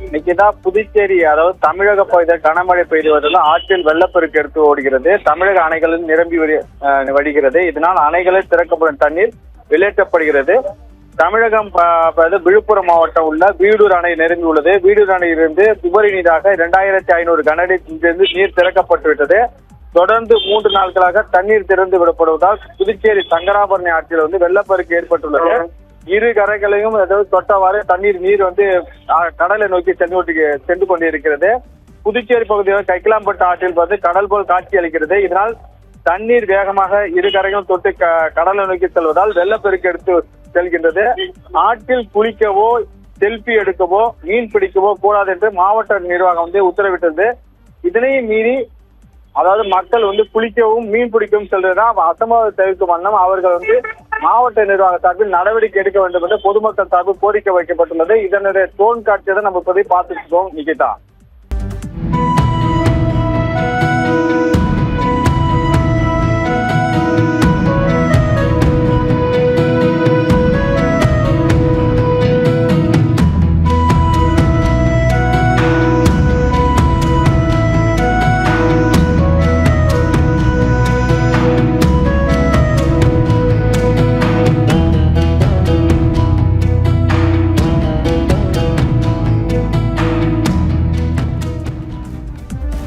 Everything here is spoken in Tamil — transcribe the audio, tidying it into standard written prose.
இன்னைக்குதான் புதுச்சேரி, அதாவது தமிழக பகுதியில் கனமழை பெய்து வருவதால் ஆற்றில் வெள்ளப்பெருக்கு எடுத்து ஓடுகிறது. தமிழக அணைகளில் நிரம்பி வடிகிறது. இதனால் அணைகளில் திறக்கப்படும் தண்ணீர் வெளியேற்றப்படுகிறது. தமிழகம் விழுப்புரம் மாவட்டம் உள்ள வீடூர் அணை நிரம்பி உள்ளது. வீடூர் அணையிலிருந்து உபரி நீராக 2500 கனஅடி நீர் திறக்கப்பட்டுவிட்டது. தொடர்ந்து 3 நாட்களாக தண்ணீர் திறந்து விடப்படுவதால் புதுச்சேரி சங்கராபரணி ஆற்றில் வெள்ளப்பெருக்கு ஏற்பட்டுள்ளது. இரு கரைகளையும் தொட்டவாறு நீர் கடலை நோக்கி சென்று கொண்டிருக்கிறது. புதுச்சேரி பகுதியில் கைக்கிலாம்பட்டு ஆற்றில் கடல் போல் காட்சி அளிக்கிறது. இதனால் தண்ணீர் வேகமாக இரு கரைகளும் தொட்டு கடலை நோக்கி செல்வதால் வெள்ளப்பெருக்கு எடுத்து செல்கின்றது. ஆற்றில் குளிக்கவோ செல்ஃபி எடுக்கவோ மீன் பிடிக்கவோ கூடாது என்று மாவட்ட நிர்வாகம் உத்தரவிட்டது. இதனையும் மீறி மக்கள் குளிக்கவும் மீன் பிடிக்கவும் செல்றதுதான் அசம்பாவிதத்தை தவிர்க்கும் வண்ணம் அவர்கள் மாவட்ட நிர்வாக சார்பில் நடவடிக்கை எடுக்க வேண்டும் என்று பொதுமக்கள் சார்பில் கோரிக்கை வைக்கப்பட்டுள்ளது. இதனுடைய தோன் காட்சியை தான் நம்ம இப்போதை பார்த்துட்டு இருக்கோம். நிகிதா.